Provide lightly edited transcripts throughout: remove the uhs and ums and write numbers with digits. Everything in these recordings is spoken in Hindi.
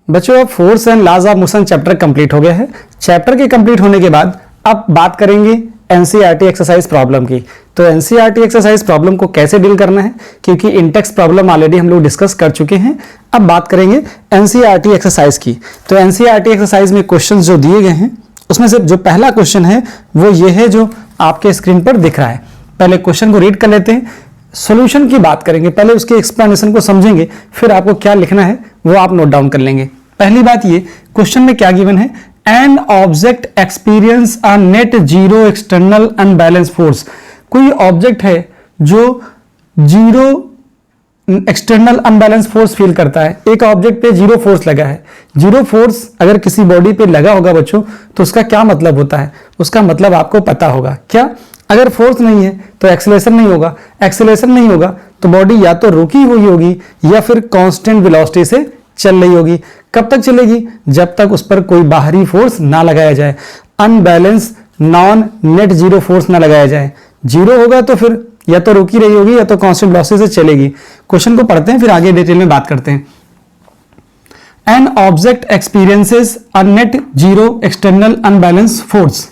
बच्चों अब force and laws of motion chapter complete हो गया है। चैप्टर के कंप्लीट होने के बाद अब बात करेंगे एनसीईआरटी एक्सरसाइज प्रॉब्लम की। तो एनसीईआरटी एक्सरसाइज प्रॉब्लम को कैसे डील करना है, क्योंकि इंटेक्स प्रॉब्लम ऑलरेडी हम लोग डिस्कस कर चुके हैं। अब बात करेंगे एनसीईआरटी एक्सरसाइज की। तो एनसीईआरटी एक्सरसाइज में क्वेश्चंस जो दिए गए हैं उसमें से जो पहला क्वेश्चन है वो ये है जो आपके स्क्रीन पर दिख रहा है। पहले क्वेश्चन को रीड कर लेते हैं, सॉल्यूशन की बात करेंगे, पहले उसके एक्सप्लेनेशन को समझेंगे, फिर आपको क्या लिखना है वो आप नोट डाउन कर लेंगे। पहली बात ये, क्वेश्चन में क्या गिवन है, an object experience a net zero external unbalance force. कोई ऑब्जेक्ट है जो zero external unbalance force feel करता है। एक ऑब्जेक्ट पे जीरो फोर्स लगा है। जीरो फोर्स अगर किसी बॉडी पे लगा होगा बच्चों तो उसका क्या मतलब होता है, उसका मतलब आपको पता होगा। क्या, अगर फोर्स नहीं है तो एक्सेलरेशन नहीं होगा, एक्सेलरेशन नहीं होगा तो बॉडी या तो रुकी हुई होगी या फिर कांस्टेंट वेलोसिटी से चल रही होगी। कब तक चलेगी, जब तक उस पर कोई बाहरी फोर्स ना लगाया जाए, unbalance non net zero force ना लगाया जाए। जीरो होगा तो फिर या तो रुकी रही होगी या तो कांस्टेंट वेलोसिटी से चलेगी। क्वेश्चन को पढ़ते हैं फिर आगे डिटेल में बात करते हैं। An object experiences a net zero external unbalance force.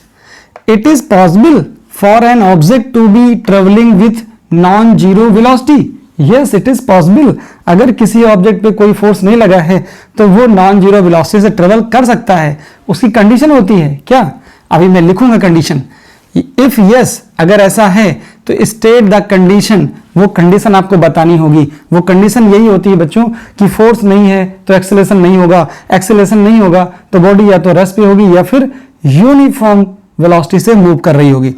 It is possible for an object to be travelling with non zero velocity. Yes, it is possible. अगर किसी ऑब्जेक्ट पे कोई फोर्स नहीं लगा है तो वो नॉन जीरो वेलोसिटी से ट्रेवल कर सकता है। उसकी कंडीशन होती है क्या, अभी मैं लिखूंगा कंडीशन। इफ यस, अगर ऐसा है तो स्टेट द कंडीशन, वो कंडीशन आपको बतानी होगी। वो कंडीशन यही होती है बच्चों कि फोर्स नहीं है तो एक्सेलरेशन नहीं होगा, एक्सेलरेशन नहीं होगा तो बॉडी या तो रेस्ट पे होगी या फिर यूनिफॉर्म वेलोसिटी से मूव कर रही होगी।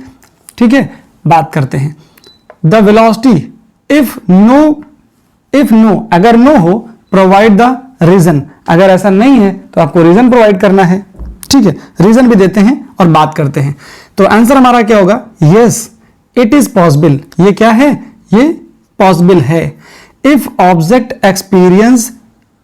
ठीक है, बात करते हैं द वेलोसिटी। इफ नो, अगर नो हो प्रोवाइड द रीजन। अगर ऐसा नहीं है तो आपको रीजन प्रोवाइड करना है। ठीक है, रीजन भी देते हैं और बात करते हैं। तो आंसर हमारा क्या होगा, यस इट इज पॉसिबल। ये क्या है, ये पॉसिबल है। If object experience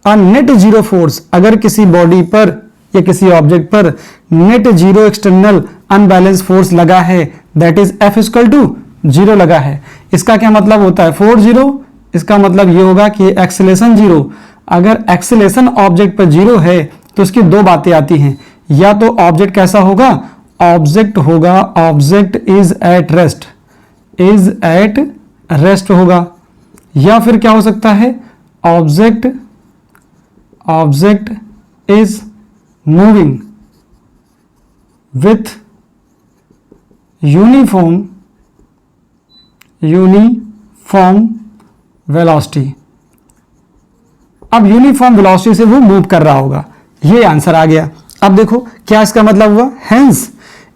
a net zero force, अगर किसी बॉडी पर या किसी ऑब्जेक्ट पर net zero external unbalance force लगा है, that is F equal to zero लगा है। इसका क्या मतलब होता है, फोर जीरो, इसका मतलब ये होगा कि एक्सेलरेशन जीरो। अगर एक्सेलरेशन ऑब्जेक्ट पर जीरो है तो उसकी दो बातें आती हैं, या तो ऑब्जेक्ट कैसा होगा, ऑब्जेक्ट होगा object is at rest, is at rest होगा, या फिर क्या हो सकता है, object is moving with uniform velocity. अब यूनिफॉर्म वेलोसिटी से वो मूव कर रहा होगा। ये आंसर आ गया। अब देखो क्या इसका मतलब हुआ, hence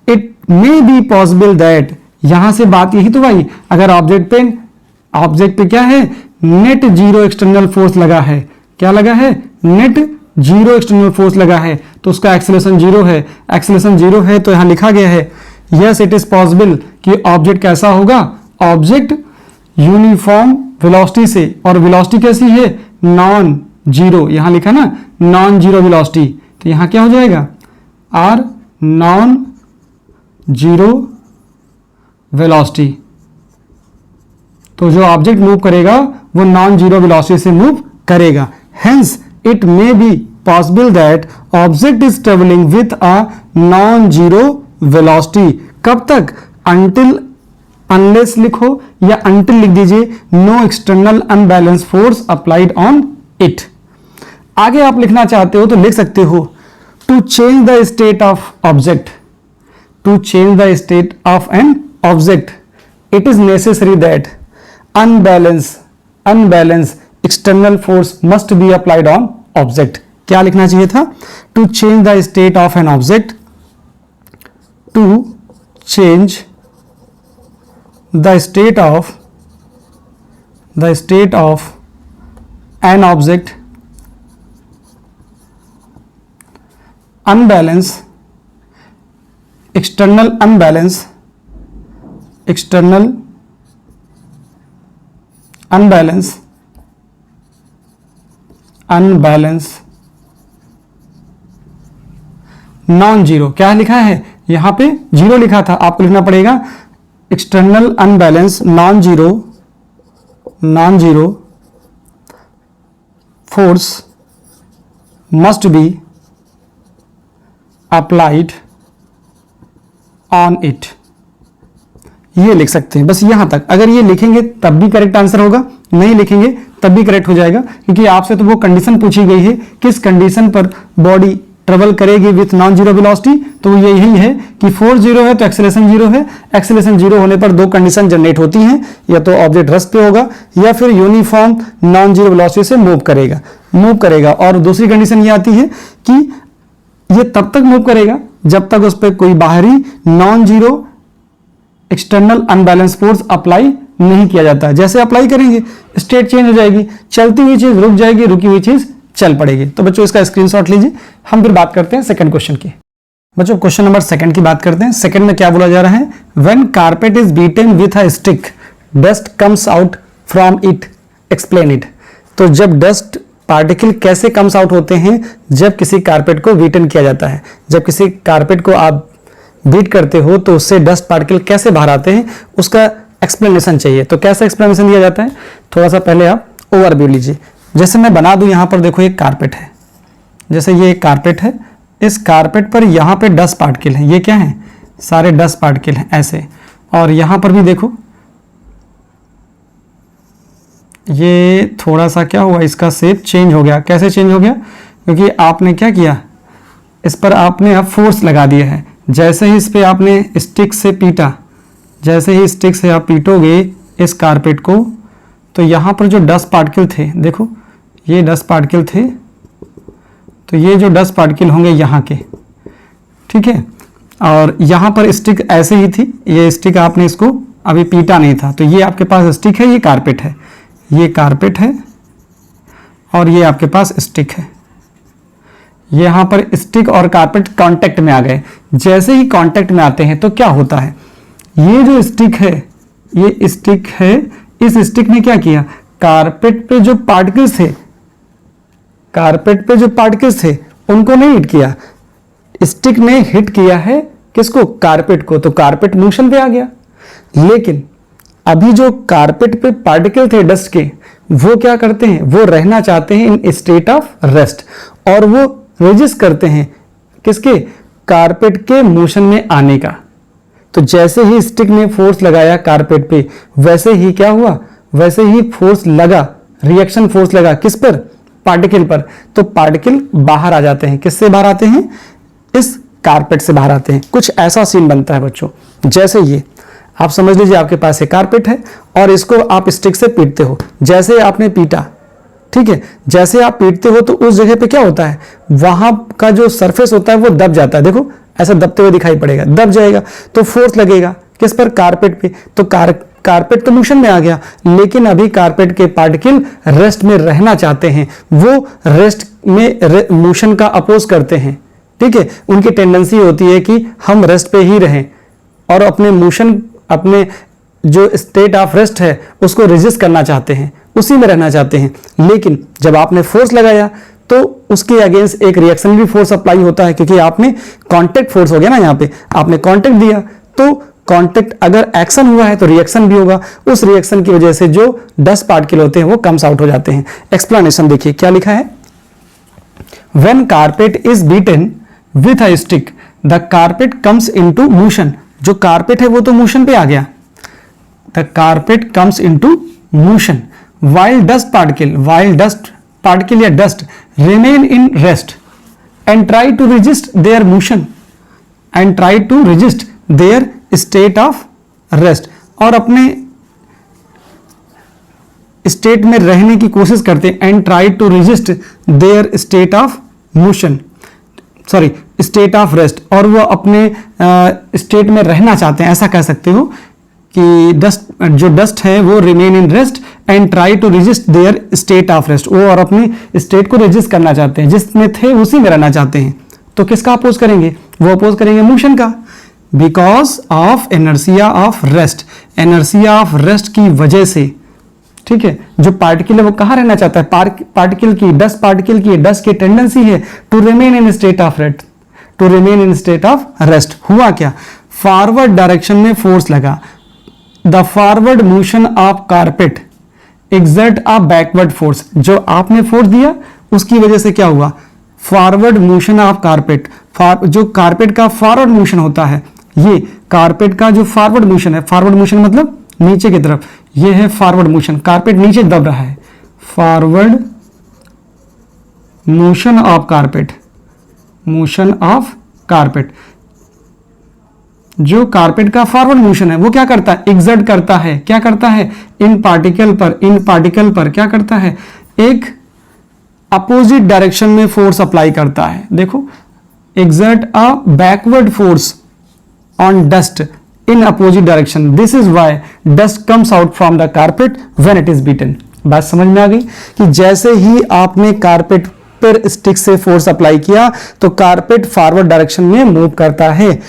it may be possible that, यहां से बात यही तो भाई, अगर ऑब्जेक्ट पे क्या है, नेट जीरो एक्सटर्नल फोर्स लगा है। क्या लगा है, नेट जीरो एक्सटर्नल फोर्स लगा है तो उसका एक्सेलरेशन जीरो है। एक्सेलरेशन जीरो है तो यहां लिखा गया है यस इट इज पॉसिबल कि ऑब्जेक्ट कैसा होगा, ऑब्जेक्ट यूनिफॉर्म वेलोसिटी से, और वेलोसिटी कैसी है, नॉन जीरो, यहां लिखा ना नॉन जीरो वेलोसिटी, तो यहां क्या हो जाएगा, आर नॉन जीरो वेलोसिटी। तो जो ऑब्जेक्ट मूव करेगा वो नॉन जीरो वेलोसिटी से मूव करेगा। Hence it may be possible that object is travelling with a non zero velocity. कब तक, अंटिल, अनलेस लिखो या अंटिल लिख दीजिए, no external unbalance force applied on it. आगे आप लिखना चाहते हो तो लिख सकते हो, to change the state of object, to change the state of an object it is necessary that unbalance external force must be applied on object. क्या लिखना चाहिए था, to change the state of an object, to change the state of an object external unbalance non zero. क्या लिखा है, यहां पे जीरो लिखा था, आपको लिखना पड़ेगा external unbalance non zero force must be applied on it. ये लिख सकते हैं बस यहां तक। अगर ये लिखेंगे तब भी करेक्ट आंसर होगा, नहीं लिखेंगे तब भी करेक्ट हो जाएगा, क्योंकि आपसे तो वो कंडीशन पूछी गई है किस कंडीशन पर बॉडी ट्रेवल करेगी विथ नॉन जीरो वेलोसिटी। तो ये यही है कि फोर्स जीरो है तो एक्सेलरेशन जीरो है। एक्सेलरेशन जीरो होने पर दो कंडीशन जनरेट होती हैं, या तो ऑब्जेक्ट रेस्ट पे होगा या फिर यूनिफॉर्म नॉन जीरो वेलोसिटी से मूव करेगा। और दूसरी कंडीशन ये आती है कि ये तब तक मूव करेगा जब तक उस पर कोई बाहरी non zero external unbalance force apply नहीं किया जाता। जैसे अप्लाई करेंगे स्टेट चेंज हो जाएगी, चलती हुई चीज रुक जाएगी, रुकी हुई चीज चल पड़ेगी। तो बच्चों इसका स्क्रीनशॉट लीजिए। हम फिर बात करते हैं सेकंड क्वेश्चन की। बच्चों क्वेश्चन नंबर सेकंड की बात करते हैं। सेकंड में क्या बोला जा रहा है, when carpet is beaten with a stick dust comes out from it, explain it. तो जब डस्ट पार्टिकल कैसे कम्स आउट होते हैं जब किसी कारपेट को बीटन किया जाता है। जब किसी कारपेट को आप बीट करते हो तो उससे डस्ट पार्टिकल कैसे बाहर आते हैं उसका एक्सप्लेनेशन चाहिए। तो कैसे एक्सप्लेनेशन दिया जाता है, थोड़ा सा पहले आप ओवरव्यू लीजिए। जैसे मैं बना दूं, यहां पर देखो एक कारपेट है, जैसे ये एक कारपेट है, इस कारपेट पर यहां पे डस्ट पार्टिकल है, ये क्या है, सारे डस्ट पार्टिकल हैं ऐसे। और यहां पर भी देखो ये थोड़ा सा क्या हुआ, इसका शेप चेंज हो गया। कैसे चेंज हो गया, क्योंकि आपने क्या किया, इस पर आपने अब फोर्स लगा दिया है। जैसे ही इस पे आपने स्टिक से पीटा, जैसे ही स्टिक से आप पीटोगे इस कारपेट को, तो यहाँ पर जो डस्ट पार्टिकल थे, देखो ये डस्ट पार्टिकल थे, तो ये जो डस्ट पार्टिकल होंगे यहाँ के, ठीक है। और यहाँ पर स्टिक ऐसे ही थी, ये स्टिक आपने इसको अभी पीटा नहीं था, तो ये आपके पास स्टिक है, ये कारपेट है, ये कारपेट है और ये आपके पास स्टिक है। यहाँ पर स्टिक और कारपेट कांटेक्ट में आ गए। जैसे ही कांटेक्ट में आते हैं तो क्या होता है, ये जो स्टिक है, ये स्टिक है, इस स्टिक ने क्या किया, कारपेट पे जो पार्टिकल्स थे, कारपेट पे जो पार्टिकल्स थे उनको नहीं हिट किया, स्टिक ने हिट किया है किसको, कारपेट को, तो कारपेट मोशन पे आ गया। लेकिन अभी जो कारपेट पे पार्टिकल थे डस्ट के, वो क्या करते हैं, वो रहना चाहते हैं इन स्टेट ऑफ रेस्ट, और वो रेजिस्ट करते हैं किसके, कारपेट के मोशन में आने का। तो जैसे ही स्टिक ने फोर्स लगाया कारपेट पे, वैसे ही क्या हुआ, वैसे ही फोर्स लगा, रिएक्शन फोर्स लगा किस पर, पार्टिकल पर। तो पार्टिकल बाहर आ जाते हैं, किससे बाहर आते हैं, इस कारपेट से बाहर आते हैं। कुछ ऐसा सीन बनता है बच्चों, जैसे ये आप समझ लीजिए आपके पास एक कारपेट है और इसको आप स्टिक से पीटते हो। जैसे आपने पीटा, ठीक है, जैसे आप पीटते हो तो उस जगह पे क्या होता है, वहां का जो सरफेस होता है वो दब जाता है। देखो ऐसा दबते हुए दिखाई पड़ेगा, दब जाएगा, तो फोर्स लगेगा किस पर, कारपेट पे। तो कारपेट तो मोशन में आ गया, लेकिन अभी कारपेट के पार्टिकल रेस्ट में रहना चाहते हैं, वो रेस्ट में मोशन का अपोज करते हैं, ठीक है। उनकी टेंडेंसी होती है कि हम रेस्ट पे ही रहें और अपने मोशन, अपने जो स्टेट ऑफ रेस्ट है उसको रेजिस्ट करना चाहते हैं, उसी में रहना चाहते हैं। लेकिन जब आपने फोर्स लगाया तो उसके अगेंस्ट एक रिएक्शनरी फोर्स अप्लाई होता है, क्योंकि आपने कांटेक्ट फोर्स हो गया ना, यहाँ पे आपने कांटेक्ट दिया, तो कांटेक्ट अगर एक्शन हुआ है तो रिएक्शन भी होगा। उस रिएक्शन की वजह से जो डस्ट पार्टिकल होते हैं वो कम्स आउट हो जाते हैं। एक्सप्लेनेशन देखिए क्या लिखा है, when carpet is beaten with a stick the carpet comes into motion. जो कारपेट है वो तो मोशन पे आ गया, the carpet comes into motion while dust particle या dust remain in rest and try to resist their motion and try to resist their state of rest, और अपने स्टेट में रहने की कोशिश करते हैं, and try to resist their state of motion, sorry state of rest, और वो अपने स्टेट में रहना चाहते हैं, ऐसा कह सकते हो कि जो डस्ट है वो remain in rest and try to resist their state of rest, वो और अपनी स्टेट को रेजिस्ट करना चाहते हैं, जिसमें थे उसी में रहना चाहते हैं। तो किसका अपोज करेंगे, वो अपोज करेंगे मोशन का, because of inertia of rest, inertia of rest की वजह से, ठीक है। जो पार्टिकल है वो कहाँ रहना चाहता है, पार्टिकल की, डस्ट पार्टिकल की, डस्ट की टेंडेंसी है to remain in state of rest, to remain in state of rest. हुआ क्या, फॉरवर्ड डायरेक्शन में फोर्स लगा, the forward motion of carpet exert a backward force, जो आपने फोर्स दिया उसकी वजह से क्या हुआ, फॉरवर्ड मोशन ऑफ कारपेट, जो कारपेट का फॉरवर्ड मोशन होता है, ये कारपेट का जो फॉरवर्ड मोशन है, फॉरवर्ड मोशन मतलब नीचे की तरफ, ये है फॉरवर्ड मोशन, कारपेट नीचे दब रहा है, forward motion of carpet, motion of carpet, जो कारपेट का फॉरवर्ड मोशन है वो क्या करता है, एग्जर्ट करता है, क्या करता है, इन पार्टिकल पर क्या करता है, एक अपोजिट डायरेक्शन में फोर्स अप्लाई करता है। देखो, exert a backward force on dust in opposite direction, this is why dust comes out from the carpet when it is beaten। बात समझ में आ गई कि जैसे ही आपने कारपेट पर स्टिक से फोर्स अप्लाई किया तो कारपेट फॉरवर्ड डायरेक्शन में मूव करता है,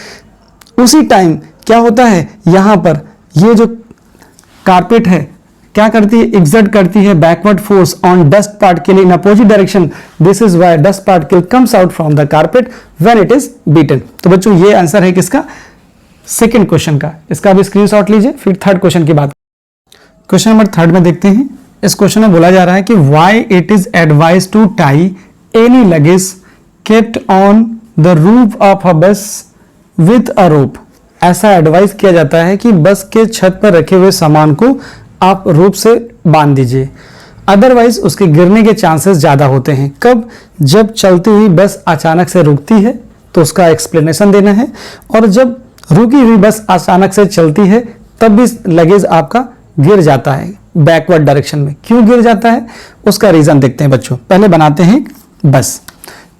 उसी टाइम क्या होता है, यहां पर ये जो कारपेट है क्या करती है, एग्जर्ट करती है backward force on dust particle in opposite direction, this is why dust particle comes out from the carpet when it is beaten. तो बच्चों ये आंसर है किसका, सेकंड क्वेश्चन का। इसका भी स्क्रीनशॉट लीजिए, फिर थर्ड क्वेश्चन की बात। क्वेश्चन नंबर थर्ड में देखते हैं। इस क्वेश्चन में बोला जा रहा है कि why it is advise to tie any luggage kept on the roof of a bus with अ रोप। ऐसा एडवाइस किया जाता है कि बस के छत पर रखे हुए सामान को आप रोप से बांध दीजिए, अदरवाइज उसके गिरने के चांसेस ज्यादा होते हैं। कब, जब चलती हुई बस अचानक से रुकती है तो उसका एक्सप्लेनेशन देना है, और जब रुकी हुई बस अचानक से चलती है तब भी लगेज आपका गिर जाता है बैकवर्ड डायरेक्शन में। क्यों गिर जाता है उसका रीजन देखते हैं बच्चों। पहले बनाते हैं बस।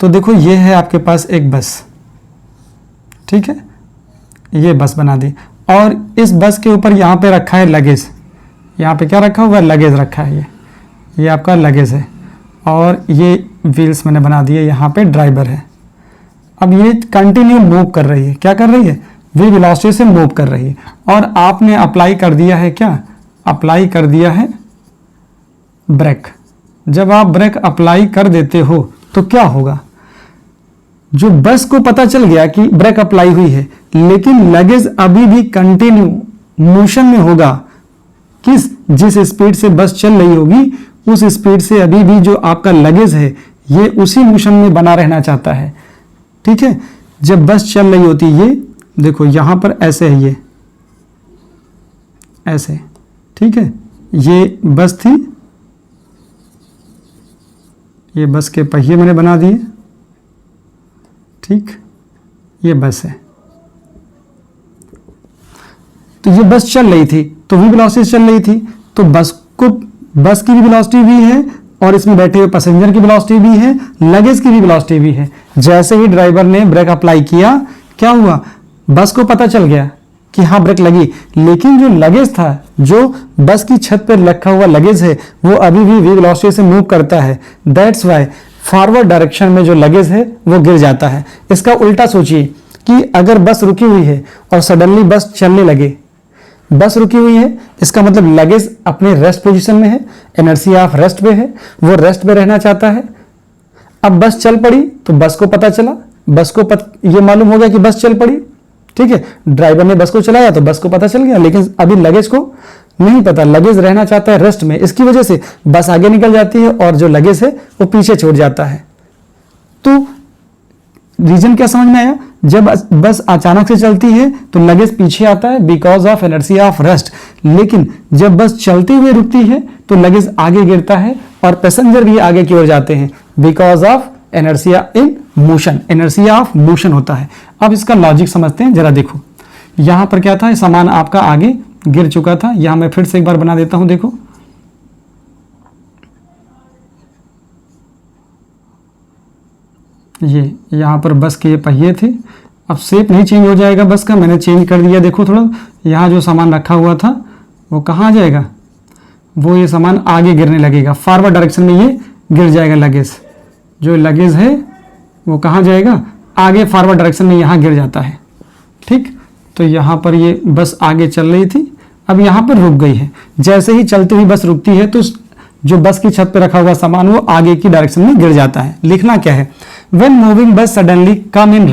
तो देखो ये है आपके पास एक बस, ठीक है, ये बस बना दी, और इस बस के ऊपर यहाँ पे रखा है लगेज, यहाँ पे क्या रखा हुआ है, लगेज रखा है, ये आपका लगेज है, और ये व्हील्स मैंने बना दिए, यहाँ पे ड्राइवर है। अब ये कंटिन्यू मूव कर रही है, क्या कर रही है, वी वेलोसिटी से मूव कर रही है, और आपने अप्लाई कर दिया है, क्या अप्लाई कर दिया है, ब्रेक। जब आप ब्रेक अप्लाई कर देते हो तो क्या होगा, जो बस को पता चल गया कि ब्रेक अप्लाई हुई है, लेकिन लगेज अभी भी कंटिन्यू मोशन में होगा। जिस स्पीड से बस चल रही होगी उस स्पीड से अभी भी जो आपका लगेज है ये उसी मोशन में बना रहना चाहता है, ठीक है। जब बस चल रही होती है, ये देखो यहां पर ऐसे है, ये ऐसे, ठीक है, ये बस थी, ये बस के पहिए मैंने बना दिए, ठीक, ये बस है। तो ये बस चल रही थी तो वी वेलोसिटी चल रही थी, तो बस की भी वेलोसिटी भी है और इसमें बैठे हुए पैसेंजर की वेलोसिटी भी है, लगेज की भी वेलोसिटी भी है। जैसे ही ड्राइवर ने ब्रेक अप्लाई किया, क्या हुआ, बस को पता चल गया कि हाँ ब्रेक लगी, लेकिन जो लगेज था, जो बस की छत पर रखा हुआ लगेज है, वो अभी भी वी वेलोसिटी से मूव करता है। दैट्स वाई फॉरवर्ड डायरेक्शन में जो लगेज है वो गिर जाता है। इसका उल्टा सोचिए कि अगर बस रुकी हुई है और सडनली बस चलने लगे, बस रुकी हुई है, इसका मतलब लगेज अपने रेस्ट पोजीशन में है, एनर्जी ऑफ रेस्ट पे है, वो रेस्ट पे रहना चाहता है। अब बस चल पड़ी तो बस को पता चला, ये मालूम हो गया कि बस चल पड़ी, ठीक है, ड्राइवर ने बस को चलाया तो बस को पता चल गया, लेकिन अभी लगेज को नहीं पता, लगेज रहना चाहता है रेस्ट में। इसकी वजह से बस आगे निकल जाती है और जो लगेज है वो पीछे छूट जाता है। तो रीजन क्या समझ में आया, जब बस अचानक से चलती है तो लगेज पीछे आता है because of energy of rest, लेकिन जब बस चलते हुए रुकती है तो लगेज आगे गिरता है और पैसेंजर भी आगे की ओर जाते हैं because of energy in motion, energy of motion होता है। अब इसका लॉजिक समझते हैं, जरा देखो यहां पर क्या था, सामान आपका आगे गिर चुका था। यहां मैं फिर से एक बार बना देता हूं, देखो ये यहां पर बस के ये पहिए थे। अब शेप नहीं चेंज हो जाएगा बस का, मैंने चेंज कर दिया। देखो थोड़ा यहाँ जो सामान रखा हुआ था वो कहाँ आ जाएगा, वो ये सामान आगे गिरने लगेगा, फॉरवर्ड डायरेक्शन में ये गिर जाएगा। लगेज जो लगेज है वो कहाँ जाएगा, आगे फॉरवर्ड डायरेक्शन में यहाँ गिर जाता है, ठीक। तो यहाँ पर ये बस आगे चल रही थी, अब यहाँ पर रुक गई है। जैसे ही चलती हुई बस रुकती है तो जो बस की छत पर रखा हुआ सामान वो आगे की डायरेक्शन में गिर जाता है। लिखना क्या है, when moving bus suddenly come in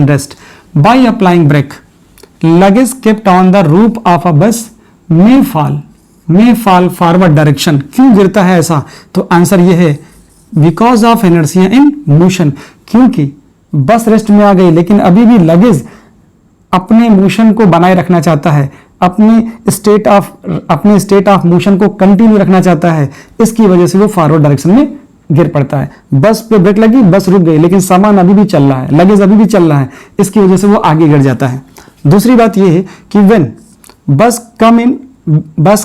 rest by applying brake, luggage kept on the roof of a bus may fall forward direction। क्यों गिरता है ऐसा, तो आंसर ये है because of inertia in motion, क्योंकि बस रेस्ट में आ गई लेकिन अभी भी लगेज अपने मोशन को बनाए रखना चाहता है, अपने स्टेट ऑफ मोशन को कंटिन्यू रखना चाहता है, इसकी वजह से वो फॉरवर्ड डायरेक्शन में गिर पड़ता है। बस पे ब्रेक लगी, बस रुक गई, लेकिन सामान अभी भी चल रहा है, लगेज अभी भी चल रहा है, इसकी वजह से वो आगे गिर जाता है। दूसरी बात ये है कि व्हेन बस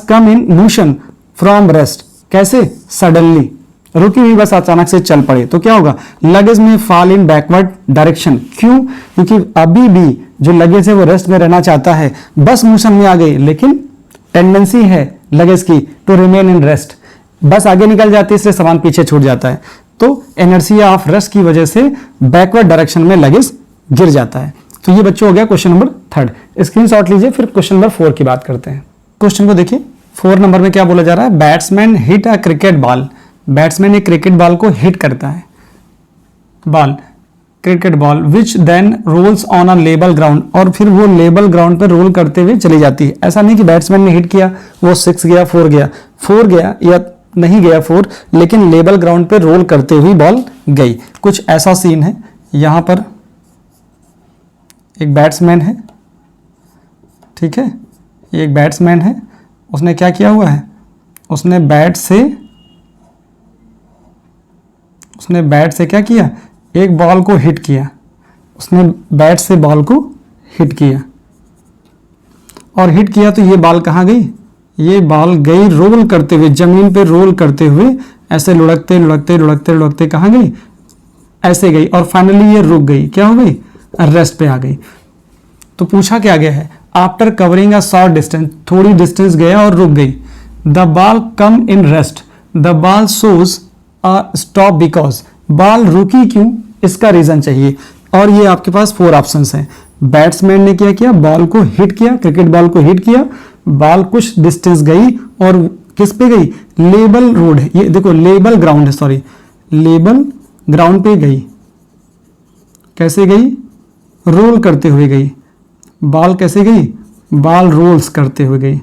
कम इन मोशन फ्रॉम रेस्ट, कैसे? सडनली रुकी हुई बस अचानक से चल पड़े तो क्या होगा? लगेज में फॉल इन बैकवर्ड डायरेक्शन। क्यों? क्योंकि अभी भी जो लगेज है वो रेस्ट में रहना चाहता है, बस मोशन में आ गई लेकिन टेंडेंसी है लगेज की टू रिमेन इन रेस्ट, बस आगे निकल जाती है इसलिए सामान पीछे छूट जाता है, तो इनर्शिया ऑफ रेस्ट की वजह से बैकवर्ड डायरेक्शन में लगेज गिर जाता है। तो ये बच्चों हो गया क्वेश्चन नंबर 3। स्क्रीनशॉट लीजिए, फिर क्वेश्चन नंबर 4 की बात करते हैं। क्वेश्चन को देखिए, 4 नंबर में क्या बोला जा रहा है? Batsman hit a cricket ball, batsman एक क्रिकेट बॉल को हिट करता है, cricket ball which then rolls on a level ground, और फिर वो लेवल ग्राउंड पर रोल करते हुए चली जाती है। ऐसा नहीं कि बैट्समैन ने हिट किया, वो 6 गया 4 गया या नहीं गया 4, लेकिन लेवल ग्राउंड पे रोल करते हुए बॉल गई। कुछ ऐसा सीन है, यहां पर एक बैट्समैन है, ठीक है, ये एक बैट्समैन है, उसने क्या किया हुआ है? उसने बैट से क्या किया? एक बॉल को हिट किया, उसने बैट से बॉल को हिट किया, और हिट किया तो ये बॉल कहाँ गई? ये बॉल गई रोल करते हुए, जमीन पे रोल करते हुए ऐसे लुढ़कते कहाँ गई? ऐसे गई, और फाइनली ये रुक गई, क्या हो गई? रेस्ट पे आ गई। तो पूछा क्या गया है? After covering a short distance, थोड़ी डिस्टेंस गया और रुक गई। The ball come in rest, the ball shows a stop because, ball रुकी क्यों? इसका रीजन चाहिए, और ये आपके पास 4 ऑप्शंस हैं। बैट्समैन ने क्या किया? बॉल को हिट किया, क्रिकेट बॉल को हिट किया, बॉल कुछ डिस्टेंस गई और किस पे गई? लेवल रोड है, ये देखो लेवल ग्राउंड है, सॉरी लेवल ग्राउंड पे गई। कैसे गई? रोल करते हुए गई। बॉल कैसे गई? बॉल रोल्स करते हुए गई,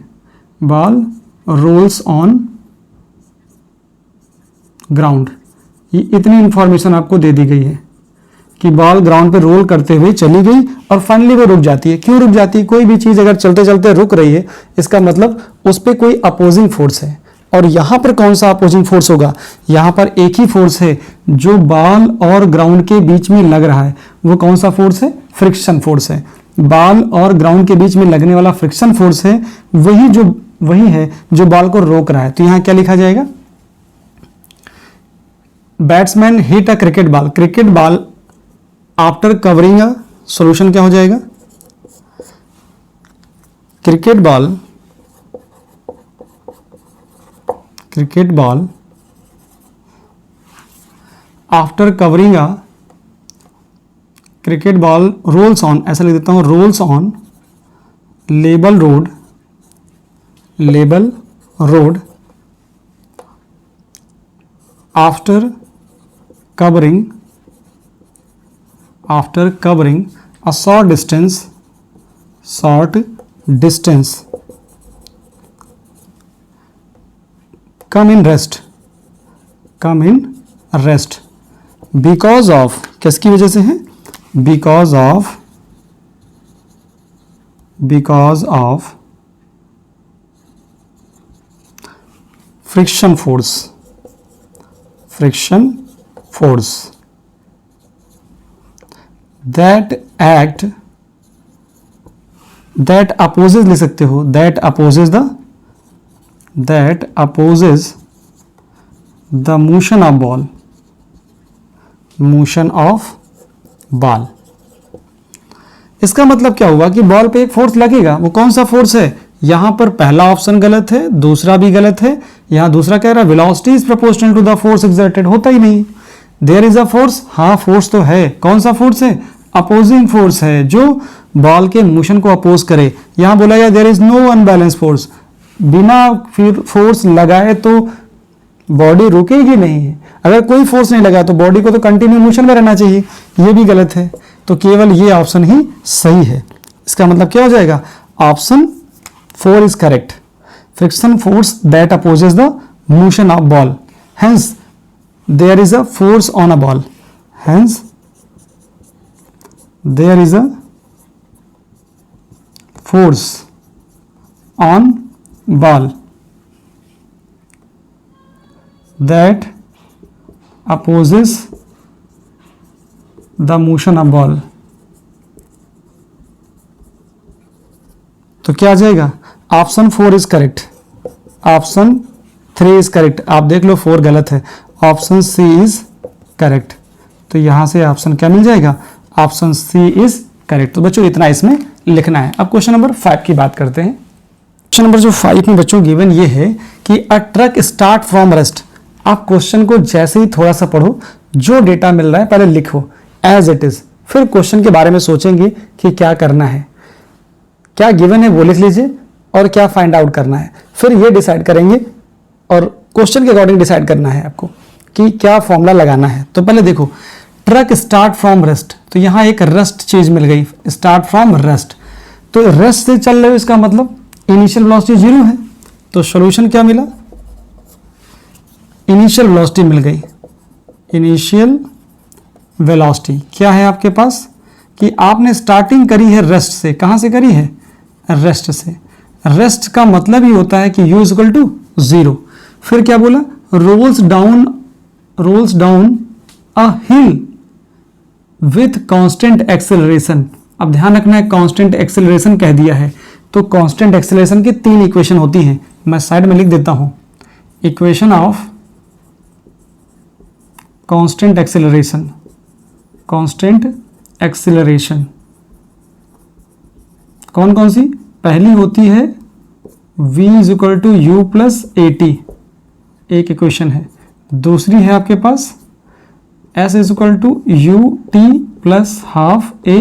बॉल रोल्स ऑन ग्राउंड। ये इतनी इंफॉर्मेशन आपको दे दी गई है कि बॉल ग्राउंड पे रोल करते हुए चली गई और फाइनली वो रुक जाती है। क्यों रुक जाती है? कोई भी चीज अगर चलते चलते रुक रही है, इसका मतलब उस पर कोई अपोजिंग फोर्स है, और यहां पर कौन सा अपोजिंग फोर्स होगा? यहां पर एक ही फोर्स है जो बॉल और ग्राउंड के बीच में लग रहा है। वो कौन सा फोर्स है? फ्रिक्शन फोर्स है। बॉल और ग्राउंड के बीच में लगने वाला फ्रिक्शन फोर्स है, वही है जो बॉल को रोक रहा है। तो यहां क्या लिखा जाएगा? Batsman hit a cricket ball, cricket ball after covering a, solution क्या हो जाएगा? Cricket ball after covering a, cricket ball rolls on, ऐसा लिख देता हूं, rolls on level road after covering a short distance come in rest because of, किसकी वजह से है? because of friction force that opposes, लिख सकते हो, that opposes the motion of ball। इसका मतलब क्या हुआ कि बॉल पे एक फोर्स लगेगा। वो कौन सा फोर्स है? यहां पर पहला ऑप्शन गलत है, दूसरा भी गलत है। यहां दूसरा कह रहा है velocity is proportional to the force exerted, होता ही नहीं। देयर इज अ फोर्स, हाँ फोर्स तो है। कौन सा फोर्स है? अपोजिंग फोर्स है जो बॉल के मोशन को अपोज करे। यहां बोला गया there is no unbalance force, बिना फिर फोर्स लगाए तो बॉडी रुकेगी नहीं। अगर कोई फोर्स नहीं लगा तो बॉडी को तो कंटिन्यू मोशन में रहना चाहिए, ये भी गलत है। तो केवल ये ऑप्शन ही सही है। इसका मतलब क्या हो जाएगा? Option 4 is correct. Friction force that opposes the motion of ball, hence there is a force on a ball, hence there is a force on ball that opposes the motion of ball. तो क्या आ जाएगा? Option 4 is correct, option 3 is correct. आप देख लो 4 गलत है, ऑप्शन सी इज करेक्ट। तो यहां से ऑप्शन क्या मिल जाएगा? Option C is correct. तो बच्चों इतना इसमें लिखना है। अब क्वेश्चन नंबर 5 की बात करते हैं। क्वेश्चन नंबर जो 5 में बच्चों गिवन ये है कि अ ट्रक स्टार्ट फ्रॉम रेस्ट। आप क्वेश्चन को जैसे ही थोड़ा सा पढ़ो, जो डेटा मिल रहा है पहले लिखो एज इट इज, फिर क्वेश्चन के बारे में सोचेंगे कि क्या करना है, क्या गिवन है वो लिख लीजिए और क्या फाइंड आउट करना है, फिर ये डिसाइड करेंगे और क्वेश्चन के अकॉर्डिंग डिसाइड करना है आपको कि क्या फॉर्मूला लगाना है। तो पहले देखो, ट्रक स्टार्ट फ्रॉम रेस्ट, तो यहां एक रेस्ट चीज मिल गई, स्टार्ट फ्रॉम रेस्ट। तो रेस्ट से चल रहे हो, इसका मतलब इनिशियल वेलोसिटी 0 है। तो सॉल्यूशन क्या मिला? इनिशियल वेलोसिटी मिल गई। इनिशियल वेलोसिटी क्या है आपके पास कि आपने स्टार्टिंग करी है रेस्ट से। कहां से करी है? रेस्ट से। रेस्ट का मतलब ही होता है कि u इक्वल टू 0। फिर क्या बोला? Rolls down a hill with constant acceleration. अब ध्यान रखना है, कांस्टेंट एक्सेलरेशन कह दिया है तो कांस्टेंट एक्सेलरेशन की 3 इक्वेशन होती हैं, मैं साइड में लिख देता हूं। Equation of constant acceleration, constant acceleration कौन कौन सी? पहली होती है v is equal to u plus a t, एक इक्वेशन है। दूसरी है आपके पास s is equal to u t plus half a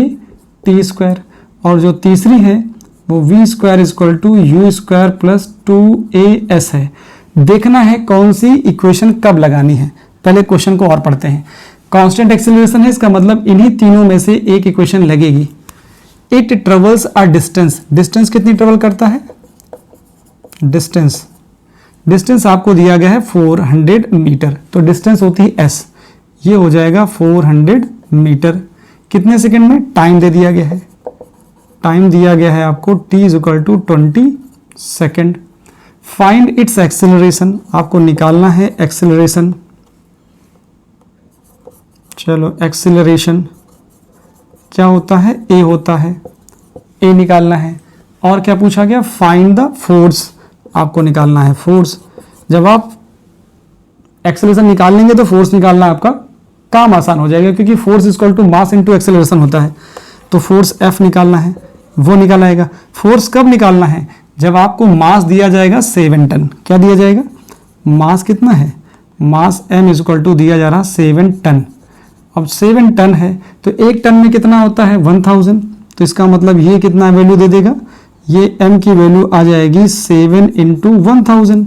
t square, और जो तीसरी है वो v square is equal to u square plus 2as है। देखना है कौन सी इक्वेशन कब लगानी है। पहले क्वेश्चन को और पढ़ते हैं। कांस्टेंट एक्सेलरेशन है, इसका मतलब इन्हीं तीनों में से एक इक्वेशन लगेगी। It travels a distance, distance कितनी ट्रेवल करता है? डिस्टेंस आपको दिया गया है 400 मीटर, तो डिस्टेंस होती है s, ये हो जाएगा 400 मीटर। कितने सेकंड में? टाइम दे दिया गया है, टाइम दिया गया है आपको t is equal to 20 second. Find its acceleration, आपको निकालना है एक्सेलरेशन। चलो एक्सेलरेशन क्या होता है? ए होता है, ए निकालना है। और क्या पूछा गया? फाइंड द फोर्स, आपको निकालना है फोर्स। जब आप एक्सेलरेशन निकाल लेंगे तो फोर्स निकालना आपका काम आसान हो जाएगा, क्योंकि force equal to mass into acceleration होता है। तो फोर्स F निकालना है, वो निकालाएगा। फोर्स कब निकालना है? जब आपको मास दिया जाएगा 7 टन। क्या दिया जाएगा? मास कितना है? मास M इज इक्वल टू दिया जा रहा 7 टन। अब 7 टन है तो 1 टन में कितना होता है? 1000। तो इसका मतलब ये कितना वैल्यू दे देगा? ये m की वैल्यू आ जाएगी 7 इंटू 1000,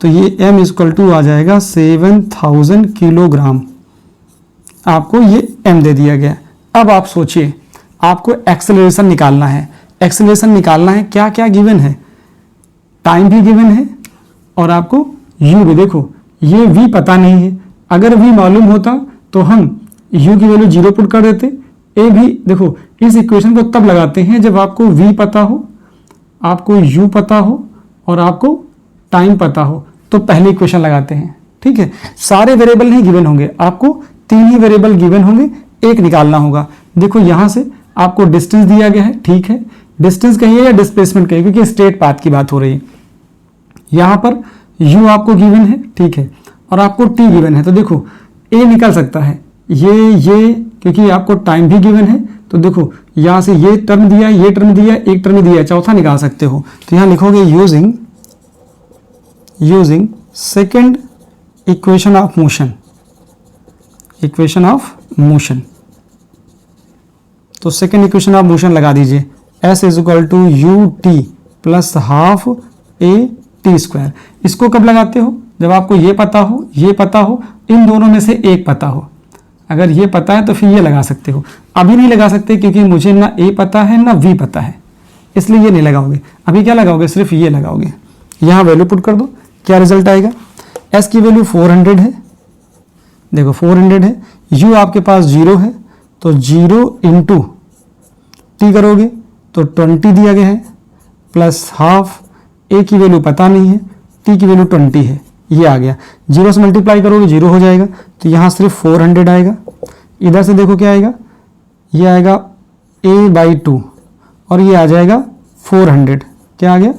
तो ये m इज इक्वल टू आ जाएगा 7000 किलोग्राम। आपको ये m दे दिया गया। अब आप सोचिए, आपको एक्सेलरेशन निकालना है। एक्सेलरेशन निकालना है, क्या क्या गिवन है? टाइम भी गिवन है और आपको u भी। देखो ये v पता नहीं है, अगर v मालूम होता तो हम u की वैल्यू 0 पुट कर देते। a भी देखो, इस इक्वेशन को तब लगाते हैं जब आपको v पता हो, आपको u पता हो और आपको टाइम पता हो, तो पहली इक्वेशन लगाते हैं। ठीक है, सारे वेरिएबल नहीं गिवन होंगे, आपको 3 ही वेरिएबल गिवन होंगे, एक निकालना होगा। देखो यहां से आपको डिस्टेंस दिया गया है, ठीक है, डिस्टेंस कहिए या डिस्प्लेसमेंट कहिए, क्योंकि स्ट्रेट पाथ की बात हो रही है। यहां पर u आपको गिवन है, ठीक है, और आपको t गिवन है। तो देखो a निकल सकता है, ये क्योंकि आपको टाइम भी गिवन है। तो देखो यहां से ये टर्म दिया, ये टर्म दिया, एक टर्म दिया, चौथा निकाल सकते हो। तो यहां लिखोगे using second equation of motion, equation of motion. तो सेकेंड इक्वेशन ऑफ मोशन लगा दीजिए, s is equal to u t plus half a t square. इसको कब लगाते हो? जब आपको ये पता हो, ये पता हो, इन दोनों में से एक पता हो। अगर ये पता है तो फिर ये लगा सकते हो। अभी नहीं लगा सकते क्योंकि मुझे ना ए पता है ना v पता है, इसलिए ये नहीं लगाओगे। अभी क्या लगाओगे? सिर्फ ये लगाओगे। यहां वैल्यू पुट कर दो, क्या रिजल्ट आएगा? s की वैल्यू 400 है, देखो 400 है, u आपके पास 0 है, तो 0 इंटू t करोगे तो 20 दिया गया है, प्लस हाफ, a की वैल्यू पता नहीं है, t की वैल्यू 20 है, ये आ गया। 0 से मल्टीप्लाई करोगे 0 हो जाएगा, तो यहाँ सिर्फ 400 आएगा। इधर से देखो क्या आएगा, ये आएगा a/2 और ये आ जाएगा 400। क्या आ गया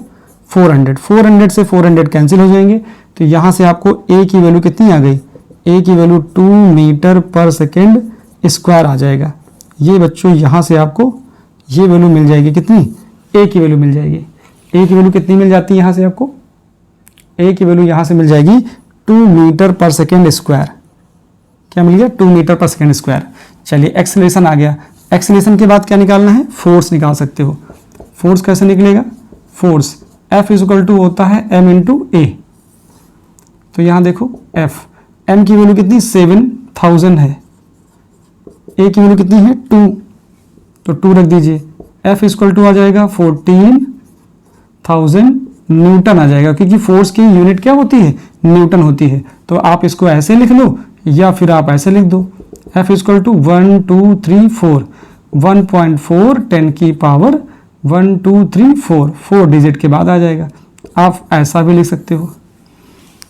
400। 400 से 400 कैंसिल हो जाएंगे, तो यहाँ से आपको a की वैल्यू कितनी आ गई, a की वैल्यू 2 मीटर पर सेकेंड स्क्वायर आ जाएगा। ये बच्चों यहाँ से आपको ये वैल्यू मिल जाएगी, कितनी, a की वैल्यू मिल जाएगी। a की वैल्यू कितनी मिल जाती है यहाँ से आपको, a की वैल्यू यहाँ से मिल जाएगी 2 मीटर पर सेकेंड स्क्वायर। क्या मिल गया, 2 मीटर पर सेकेंड स्क्वायर। चलिए एक्सेलरेशन आ गया। एक्सेलरेशन के बाद क्या निकालना है, फोर्स निकाल सकते हो। फोर्स कैसे निकलेगा, फोर्स F इक्वल टू होता है m इंटू ए। तो यहाँ देखो F, m की वैल्यू कितनी 7000 है, a की वैल्यू कितनी है 2, तो 2 रख दीजिए। F इक्वल टू आ जाएगा 14000 न्यूटन आ जाएगा, क्योंकि फोर्स की यूनिट क्या होती है, न्यूटन होती है। तो आप इसको ऐसे लिख लो या फिर आप ऐसे लिख दो, F इक्वल टू 1 2 3 4, 1.4 10 की पावर 1 2 3 4, 4 डिजिट के बाद आ जाएगा। आप ऐसा भी लिख सकते हो।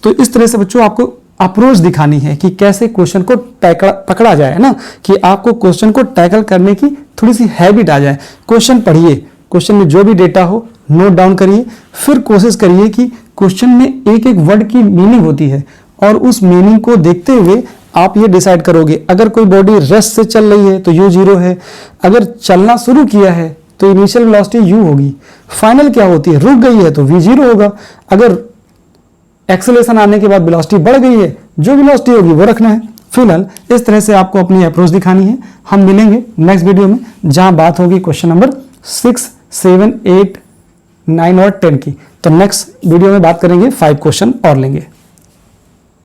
तो इस तरह से बच्चों आपको अप्रोच दिखानी है कि कैसे क्वेश्चन को पकड़ा जाए, है ना, कि आपको क्वेश्चन को टैकल करने की थोड़ी सी हैबिट आ जाए। क्वेश्चन पढ़िए, क्वेश्चन में जो भी डेटा हो नोट डाउन करिए, फिर कोशिश करिए कि क्वेश्चन में एक एक वर्ड की मीनिंग होती है और उस मीनिंग को देखते हुए आप ये डिसाइड करोगे। अगर कोई बॉडी रेस्ट से चल रही है तो u 0 है, अगर चलना शुरू किया है तो इनिशियल वेलोसिटी u होगी, फाइनल क्या होती है, रुक गई है तो v 0 होगा। अगर एक्सेलरेशन आने के बाद वेलोसिटी बढ़ गई है, जो वेलोसिटी होगी वो रखना है। फिलहाल इस तरह से आपको अपनी अप्रोच दिखानी है। हम मिलेंगे नेक्स्ट वीडियो में, जहां बात होगी क्वेश्चन नंबर 6, 7, 8, 9 और 10 की। तो नेक्स्ट वीडियो में बात करेंगे 5 क्वेश्चन और लेंगे।